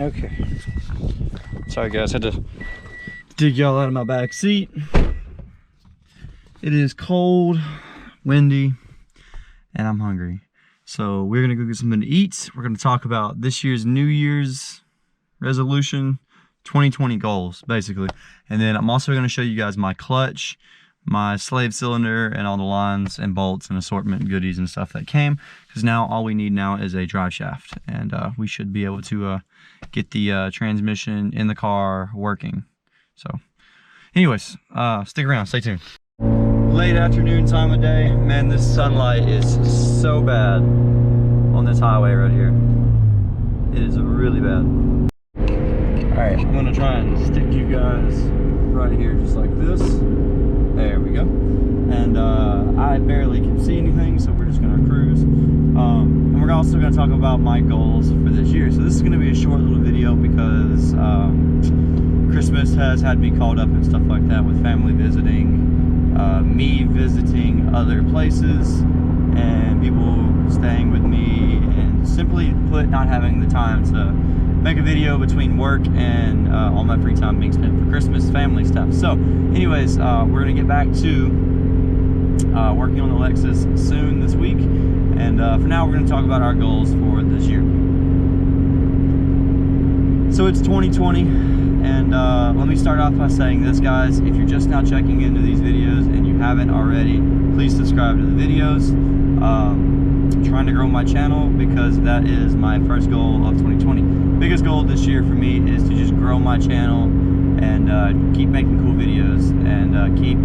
Okay. Sorry guys, had to dig y'all out of my back seat. It is cold, windy, and I'm hungry. So we're gonna go get something to eat. We're gonna talk about this year's New Year's resolution, 2020 goals, basically. And then I'm also gonna show you guys my clutch, my slave cylinder, and all the lines and bolts and assortment goodies and stuff that came. Because now all we need now is a drive shaft, and we should be able to get the transmission in the car working. So anyways, stick around, stay tuned. Late afternoon time of day. Man, this sunlight is so bad on this highway right here. It is really bad. Alright, I'm gonna try and stick you guys right here just like this. There we go. And I barely can see anything, so we're just gonna cruise. And we're also gonna talk about my goals for this year. So this is gonna be a short little video because Christmas has had me called up and stuff like that with family visiting, me visiting other places, and people staying with me, and simply put, not having the time to make a video between work and all my free time being spent for Christmas family stuff. So anyways, we're gonna get back to working on the Lexus soon this week, and for now we're gonna talk about our goals for this year. So it's 2020, and let me start off by saying this, guys. If you're just now checking into these videos and you haven't already, please subscribe to the videos. I'm trying to grow my channel because that is my first goal of 2020. Biggest goal this year for me is to just grow my channel and keep making cool videos and keep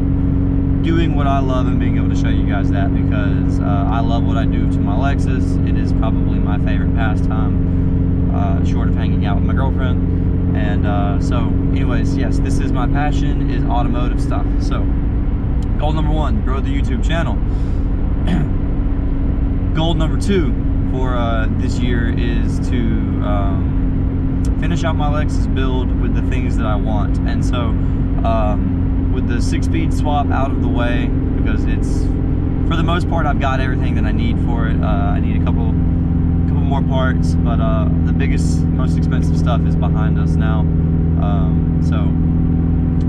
doing what I love and being able to show you guys that, because I love what I do to my Lexus. It is probably my favorite pastime, short of hanging out with my girlfriend. And so anyways, yes, this is my passion, is automotive stuff. So goal number 1, grow the YouTube channel. Goal number 2 for this year is to finish out my Lexus build with the things that I want. And so with the 6-speed swap out of the way, because it's, for the most part, I've got everything that I need for it. I need a couple more parts, but the biggest, most expensive stuff is behind us now. So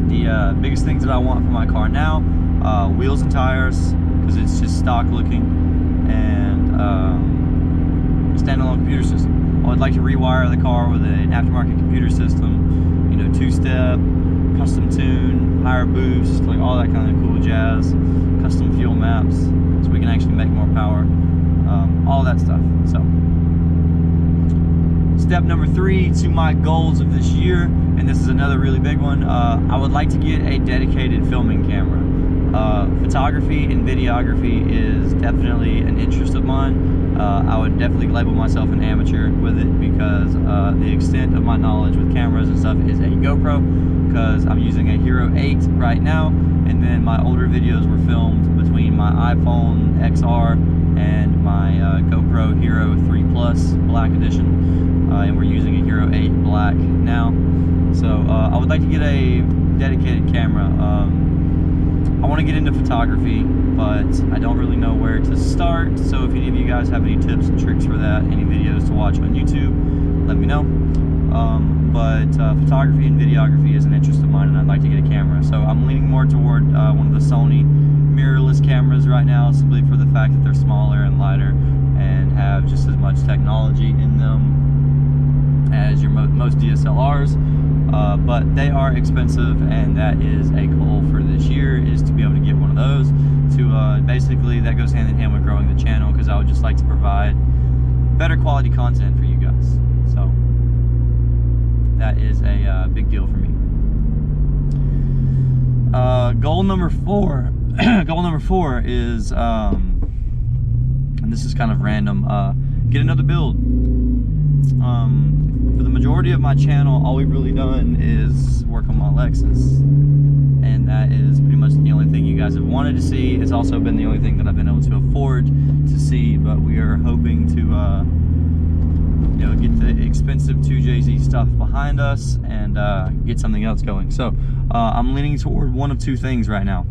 the biggest things that I want for my car now, wheels and tires, because it's just stock looking, and standalone computer system. I would like to rewire the car with an aftermarket computer system, you know, 2-step, custom tune, higher boost, like all that kind of cool jazz, custom fuel maps, so we can actually make more power, all that stuff. So step number 3 to my goals of this year, and this is another really big one, I would like to get a dedicated filming camera. Photography and videography is definitely an interest of mine. I would definitely label myself an amateur with it, because the extent of my knowledge with cameras and stuff is a GoPro, because I'm using a Hero 8 right now, and then my older videos were filmed between my iPhone XR and my GoPro Hero 3 Plus Black Edition, and we're using a Hero 8 Black now. So I would like to get a dedicated camera. I want to get into photography, but I don't really know where to start. So if any of you guys have any tips and tricks for that, any videos to watch on YouTube, let me know. But photography and videography is an interest of mine, and I'd like to get a camera. So I'm leaning more toward one of the Sony mirrorless cameras right now, simply for the fact that they're smaller and lighter and have just as much technology in them as your most DSLRs. But they are expensive, and that is a goal for this year, is to be able to get one of those. To basically, that goes hand in hand with growing the channel, because I would just like to provide better quality content for you guys. So that is a big deal for me. Goal number 4. Goal number 4 is, and this is kind of random, get another build. For the majority of my channel, all we've really done is work on my Lexus, and that is pretty much the only thing you guys have wanted to see. It's also been the only thing that I've been able to afford to see, but we are hoping to you know, get the expensive 2JZ stuff behind us and get something else going. So I'm leaning toward one of 2 things right now.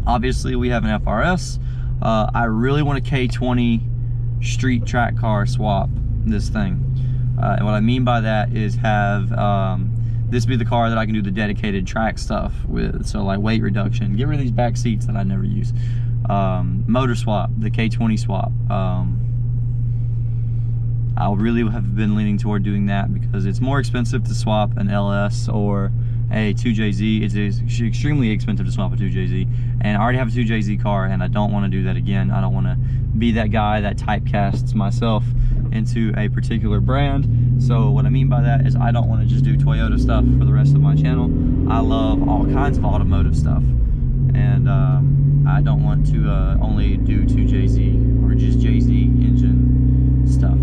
Obviously we have an FRS. I really want a K20 street track car swap this thing. And what I mean by that is have this be the car that I can do the dedicated track stuff with. So like weight reduction, get rid of these back seats that I never use. Motor swap, the K20 swap. I really have been leaning toward doing that because it's more expensive to swap an LS or a 2JZ. It's extremely expensive to swap a 2JZ, and I already have a 2JZ car, and I don't want to do that again. I don't want to be that guy that typecasts myself into a particular brand. So what I mean by that is I don't want to just do Toyota stuff for the rest of my channel. I love all kinds of automotive stuff, and I don't want to only do 2JZ or just JZ engine stuff.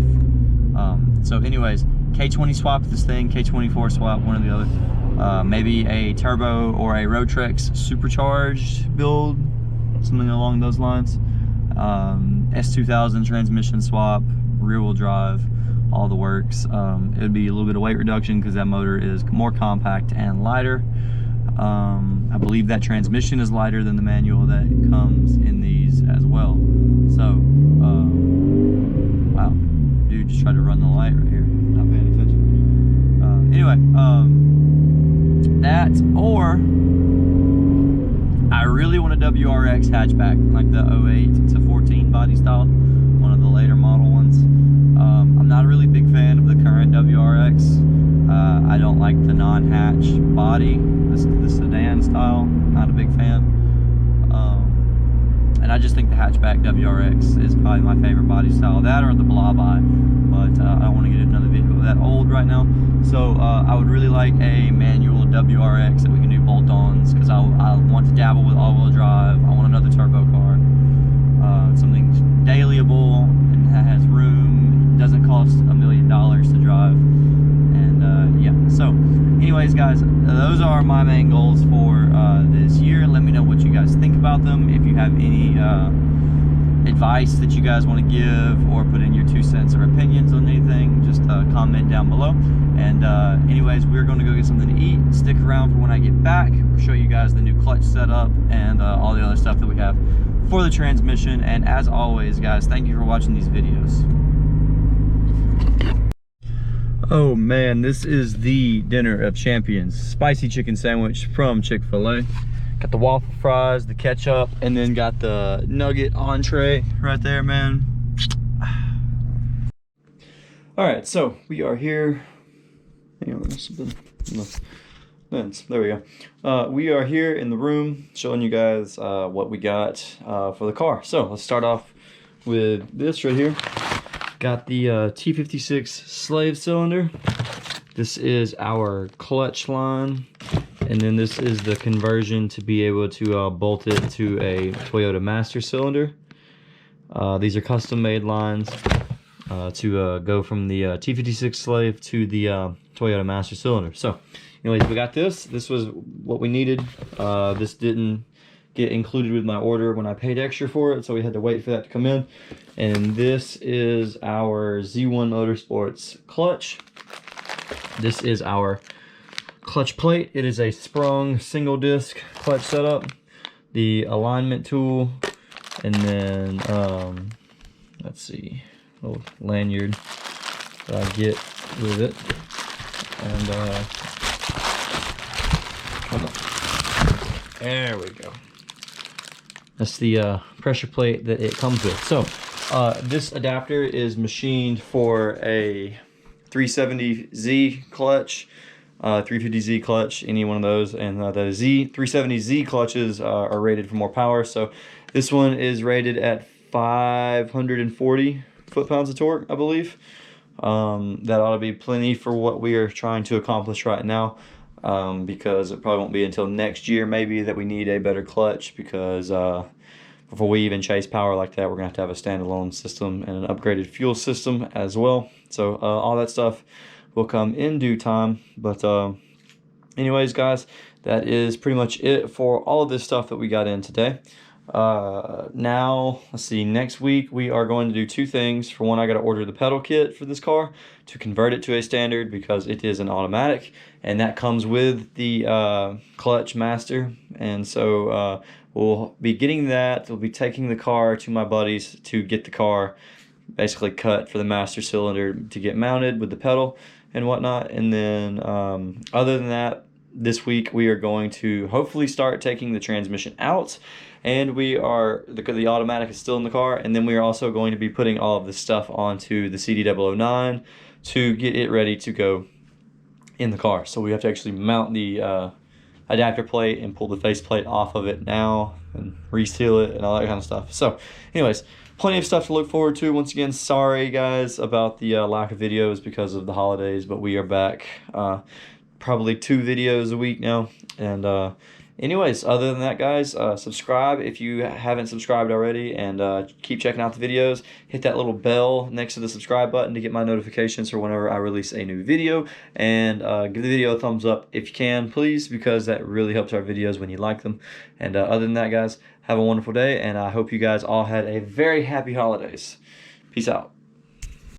So anyways, K20 swap this thing, K24 swap, one or the other. Maybe a turbo or a Rotrex supercharged build, something along those lines. S2000 transmission swap, rear wheel drive, all the works. It would be a little bit of weight reduction because that motor is more compact and lighter. I believe that transmission is lighter than the manual that comes in these as well. So, wow, dude just tried to run the light right here, not paying attention. Anyway, that, or I really want a WRX hatchback, like the 08 to 14 body style, one of the later model ones. I'm not a really big fan of the current WRX. I don't like the non-hatch body, the sedan style, not a big fan. And I just think the hatchback WRX is probably my favorite body style, that or the Blob-Eye, but I don't want to get another vehicle that old right now. So I would really like a manual WRX that we can do bolt-ons, because I want to dabble with all-wheel drive. I want another turbo car, something dailyable and that has room, doesn't cost $1 million to drive, and yeah. So anyways guys, those are my main goals for this year. Let me know what you guys think about them. If you have any advice that you guys want to give, or put in your 2 cents or opinions on anything, just comment down below. And anyways, we're going to go get something to eat. Stick around for when I get back. We'll show you guys the new clutch setup and all the other stuff that we have for the transmission. And as always guys, thank you for watching these videos. Oh man, this is the dinner of champions. Spicy chicken sandwich from Chick-fil-A. Got the waffle fries, the ketchup, and then got the nugget entree right there, man. All right, so we are here. Hang on, there we go. We are here in the room showing you guys what we got for the car. So let's start off with this right here. Got the T56 slave cylinder. This is our clutch line, and then this is the conversion to be able to bolt it to a Toyota master cylinder. These are custom made lines to go from the T56 slave to the Toyota master cylinder. So anyways, we got this. This was what we needed. This didn't get included with my order when I paid extra for it, so we had to wait for that to come in. And this is our Z1 Motorsports clutch. This is our clutch plate. It is a sprung single disc clutch setup. The alignment tool, and then let's see, little lanyard that I get with it. And come on, there we go. That's the pressure plate that it comes with. So this adapter is machined for a 370Z clutch, 350Z clutch, any one of those, and the 370Z clutches are rated for more power. So this one is rated at 540 foot-pounds of torque, I believe. That ought to be plenty for what we are trying to accomplish right now. Because it probably won't be until next year maybe that we need a better clutch, because before we even chase power like that, we're gonna have to have a standalone system and an upgraded fuel system as well. So all that stuff will come in due time. But anyways guys, that is pretty much it for all of this stuff that we got in today. Now let's see, next week we are going to do two things. For one, I got to order the pedal kit for this car to convert it to a standard, because it is an automatic, and that comes with the clutch master. And so we'll be getting that. We'll be taking the car to my buddies to get the car basically cut for the master cylinder to get mounted with the pedal and whatnot. And then other than that, this week we are going to hopefully start taking the transmission out, and we are the automatic is still in the car, and then we are also going to be putting all of this stuff onto the CD009 to get it ready to go in the car. So we have to actually mount the adapter plate and pull the faceplate off of it now and reseal it and all that kind of stuff. So anyways, plenty of stuff to look forward to. Once again, sorry guys about the lack of videos because of the holidays, but we are back, probably 2 videos a week now. And anyways, other than that guys, subscribe if you haven't subscribed already, and keep checking out the videos. Hit that little bell next to the subscribe button to get my notifications for whenever I release a new video, and give the video a thumbs up if you can, please, because that really helps our videos when you like them. And other than that guys, have a wonderful day, and I hope you guys all had a very happy holidays. Peace out.